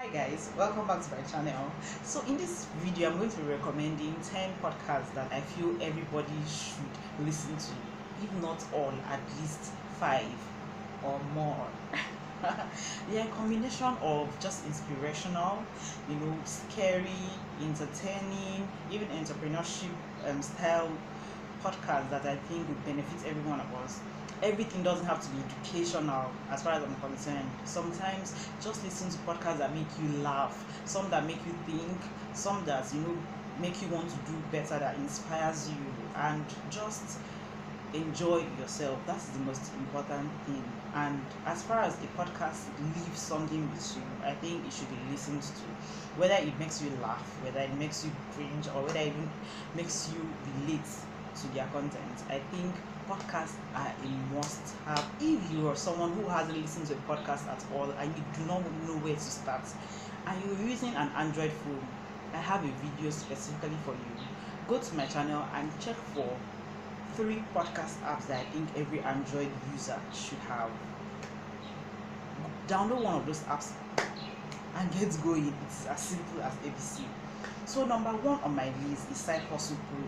Hi guys, welcome back to my channel. So in this video I'm going to be recommending 10 podcasts that I feel everybody should listen to, if not all, at least 5 or more. They are a combination of just inspirational, scary, entertaining, even entrepreneurship style podcasts that I think would benefit every one of us. Everything doesn't have to be educational as far as I'm concerned. Sometimes just listen to podcasts that make you laugh, some that make you think, some that make you want to do better, that inspires you, and just enjoy yourself. That's the most important thing. And as far as the podcast leaves something with you, I think it should be listened to, whether it makes you laugh, whether it makes you cringe, or whether it even makes you relate to their content. I think podcasts are a must have if you are someone who hasn't listened to a podcast at all and you do not know where to start and you're using an Android phone. I have a video specifically for you. Go to my channel and check for 3 podcast apps that I think every Android user should have. Download one of those apps and get going. It's as simple as ABC. So number 1 on my list is Side Hustle Pro.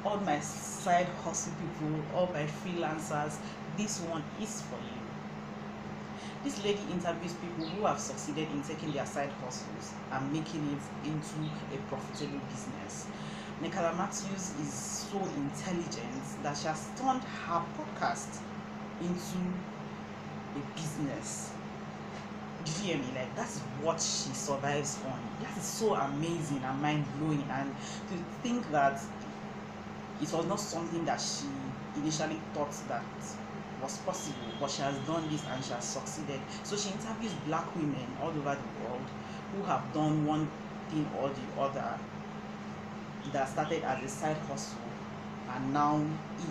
All my side hustle people, all my freelancers, this one is for you. This lady interviews people who have succeeded in taking their side hustles and making it into a profitable business. Nicola Matthews is so intelligent that she has turned her podcast into a business. Did you hear me? Like, that's what she survives on. That is so amazing and mind-blowing. And to think that it was not something that she initially thought that was possible, but she has done this and she has succeeded. So she interviews black women all over the world who have done one thing or the other, that started as a side hustle and now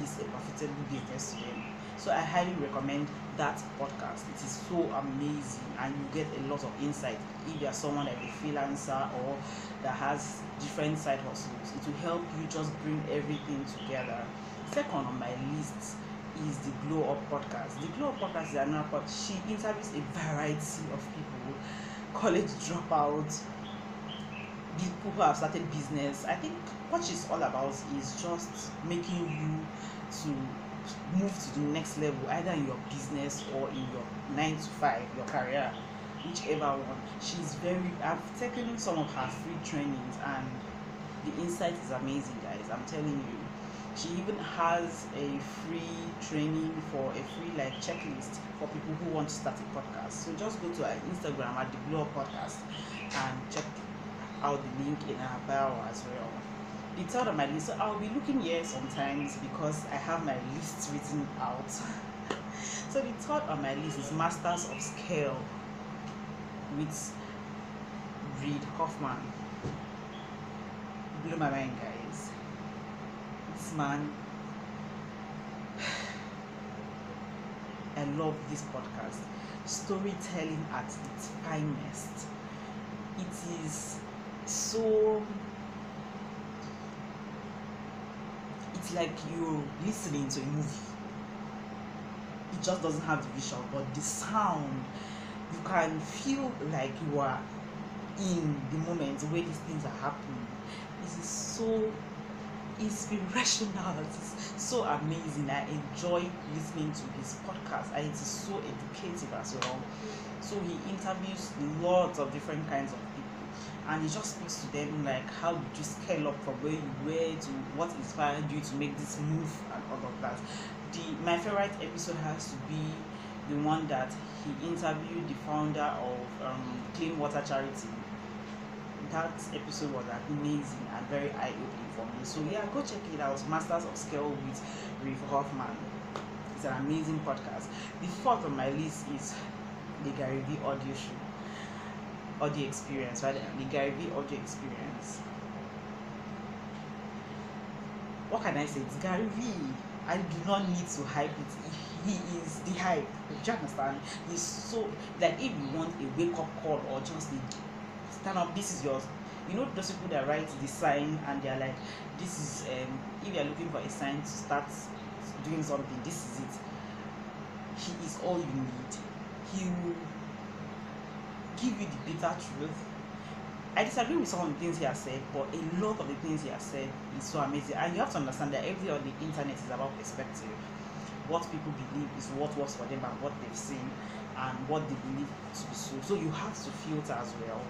is a profitable business to them. So I highly recommend that podcast. It is so amazing and you get a lot of insight if you are someone like a freelancer or that has different side hustles. It will help you just bring everything together. Second on my list is the Glow Up podcast. The Glow Up podcast is another podcast. She interviews a variety of people, college dropouts, people who have started business. I think what she's all about is just making you to move to the next level, either in your business or in your 9 to 5, your career, whichever one. I've taken some of her free trainings and the insight is amazing, guys. I'm telling you. She even has a free training for a free checklist for people who want to start a podcast. So just go to her Instagram at the Glow Up Podcast and check out the link in her bio as well. The third on my list, so I'll be looking here sometimes because I have my list written out. So the third on my list is Masters of Scale with Reid Hoffman. Blew my mind, guys. This man, I love this podcast. Storytelling at its finest. It is so, it's like you're listening to a movie. It just doesn't have the visual, but the sound, you can feel like you are in the moment where these things are happening. It is so inspirational. It's so amazing. I enjoy listening to his podcast and it is so educative as well. So he interviews lots of different kinds of people and he just speaks to them like, how did you scale up from where you were to what inspired you to make this move and all of that. My favorite episode has to be the one that he interviewed the founder of Clean Water Charity. That episode was amazing and very eye-opening for me. So yeah, go check it out. Masters of Scale with Reid Hoffman. It's an amazing podcast. The fourth on my list is the Gary Vee audio experience, right? The Gary Vee audio experience. What can I say? It's Gary Vee. I do not need to hype it. He is the hype. Do you understand? He's so, like, if you want a wake-up call or just a stand up, this is yours. You know those people that write the sign and they're like, this is if you're looking for a sign to start doing something, this is it. He is all you need. He will give you the bitter truth. I disagree with some of the things he has said, but a lot of the things he has said is so amazing. And you have to understand that every on the internet is about perspective. What people believe is what works for them and what they've seen and what they believe to be so. So you have to filter as well.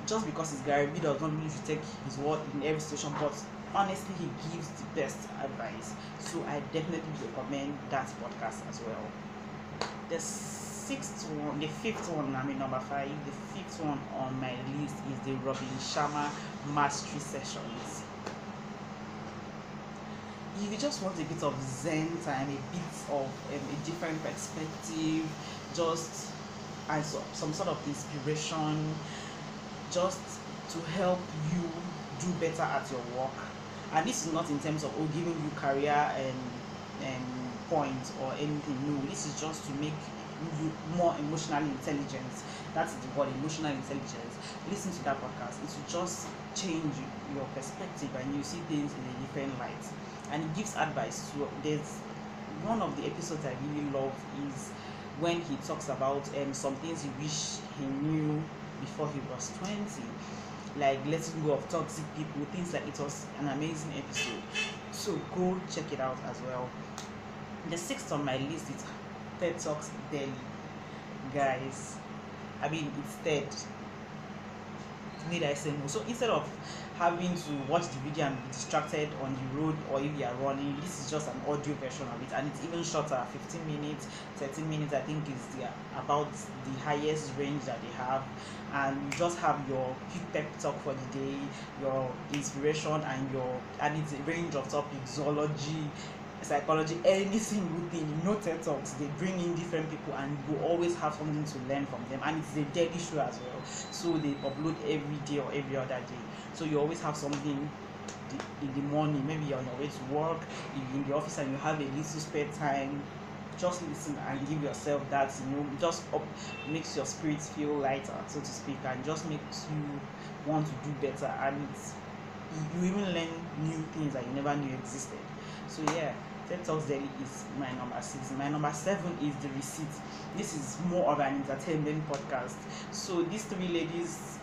Just because it's Gary Vee does not mean you should take his word in every situation, but honestly, he gives the best advice. So I definitely recommend that podcast as well. The fifth one, number 5, the fifth one on my list is the Robin Sharma Mastery Sessions. If you just want a bit of zen time, a bit of a different perspective, just and some sort of inspiration, just to help you do better at your work. And this is not in terms of giving you career and points or anything. No, this is just to make you more emotionally intelligent. That's the word, emotional intelligence. Listen to that podcast. It will just change your perspective and you see things in a different light. And it gives advice. So there's one of the episodes I really love is when he talks about some things he wish he knew before he was 20, like letting go of toxic people, things like. It was an amazing episode, so go check it out as well. The sixth on my list is TedTalks Daily. Guys, it's TED. Need I say more? So instead of having to watch the video and be distracted on the road, or if you are running, this is just an audio version of it, and it's even shorter, 15 minutes, 13 minutes. I think is about the highest range that they have, and you just have your quick pep talk for the day, your inspiration, and it's a range of topics: zoology, psychology, any single thing. TED Talks, they bring in different people and you always have something to learn from them, and it's a daily show as well, so they upload every day or every other day, so you always have something in the morning. Maybe you're on your way to work, you're in the office and you have a little spare time, just listen and give yourself that, just makes your spirit feel lighter, so to speak, and just makes you want to do better, and you even learn new things that you never knew existed. So yeah, TedTalks Daily is my number 6. My number 7 is The Receipt. This is more of an entertainment podcast. So these three ladies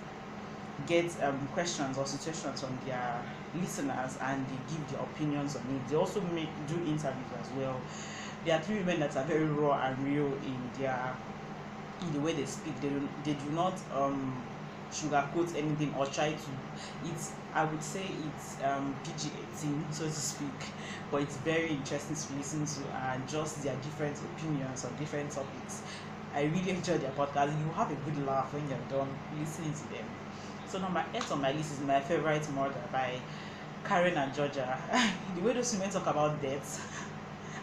get questions or situations from their listeners and they give their opinions on it. They also do interviews as well. There are three women that are very raw and real in the way they speak. They do not sugarcoat anything or try to. I would say it's PG-18, so to speak, but it's very interesting to listen to, and just their different opinions on different topics. I really enjoy their podcast. You have a good laugh when you're done listening to them. So number 8 on my list is My Favorite Murder by Karen and Georgia. The way those women talk about deaths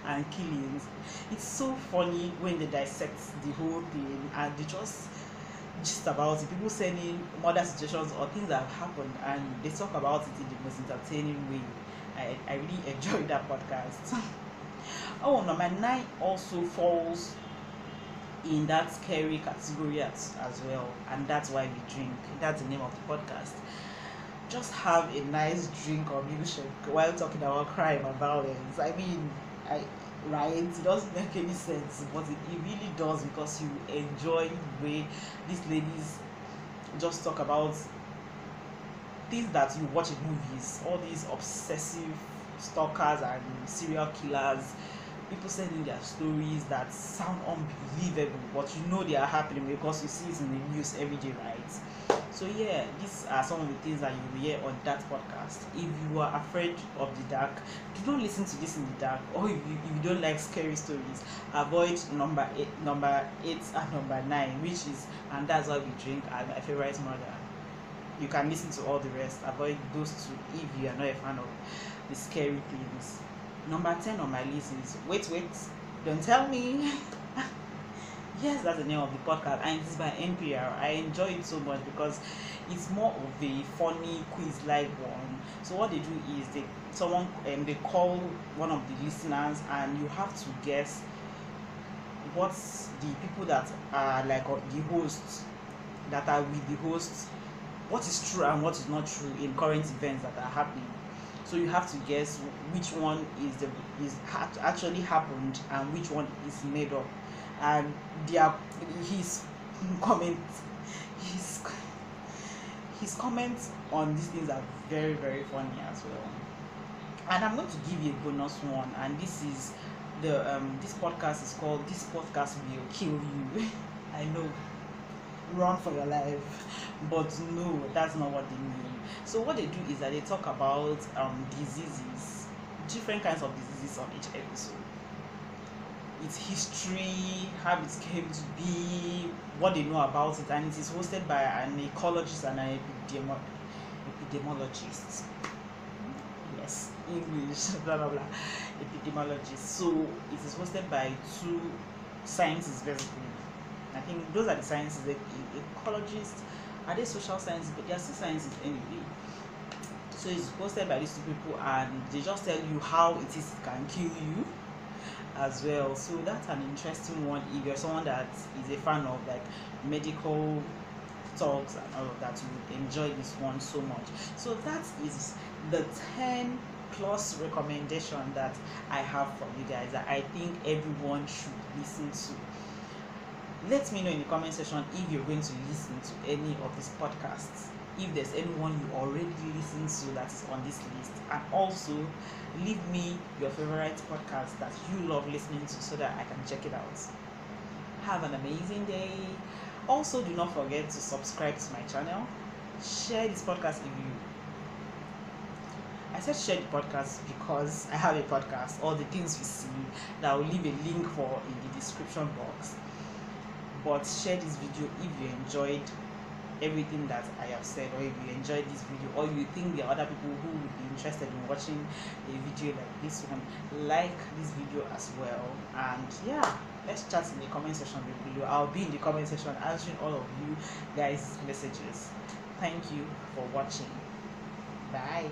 and killings, it's so funny when they dissect the whole thing and they just about it. People sending murder situations or things that have happened and they talk about it in the most entertaining way. I really enjoyed that podcast. Number 9 also falls in that scary category as well, and that's why we drink. That's the name of the podcast. Just have a nice drink or milkshake while talking about crime and violence. Right, it doesn't make any sense, but it really does, because you enjoy the way these ladies just talk about things that you watch in movies, all these obsessive stalkers and serial killers, people sending their stories that sound unbelievable, but they are happening because you see it in the news every day, right? So yeah, these are some of the things that you will hear on that podcast. If you are afraid of the dark, do not listen to this in the dark. Or if you don't like scary stories, avoid number 8 and number 9, which is And That's Why We Drink and My Favorite Murder. You can listen to all the rest. Avoid those two if you are not a fan of the scary things. Number 10 on my list is Wait, Don't Tell Me. Yes, that's the name of the podcast, and it's by NPR. I enjoy it so much because it's more of a funny quiz-like one. So what they do is they call one of the listeners, and you have to guess what's the people that are like the hosts that are with the hosts, what is true and what is not true in current events that are happening. So you have to guess which one is actually happened and which one is made up. And his comment his comments on these things are very, very funny as well. And I'm going to give you a bonus one, and this is this podcast is called "This Podcast Will Kill You." I know, run for your life, but no, that's not what they mean. So what they do is that they talk about diseases, different kinds of diseases on each episode, its history, how it came to be, what they know about it, and it is hosted by an ecologist and an epidemiologist. Yes, English, blah blah blah, epidemiologist. So it is hosted by two scientists basically. I think those are the sciences. The ecologists, are they social sciences? But they are still sciences anyway. So it's hosted by these two people, and they just tell you how it can kill you as well. So that's an interesting one if you're someone that is a fan of like medical talks and all of that. You would enjoy this one so much. So that is the 10 plus recommendation that I have for you guys that I think everyone should listen to. Let me know in the comment section if you're going to listen to any of these podcasts, if there's anyone you already listen to that is on this list, and also leave me your favorite podcast that you love listening to so that I can check it out. Have an amazing day. Also, do not forget to subscribe to my channel. Share this podcast if you... I said share the podcast because I have a podcast, all the things you see that I will leave a link for in the description box. But share this video if you enjoyed everything that I have said, or if you enjoyed this video, or you think there are other people who would be interested in watching a video like this one. Like this video as well, and yeah, let's chat in the comment section below. I'll be in the comment section answering all of you guys' messages. Thank you for watching. Bye.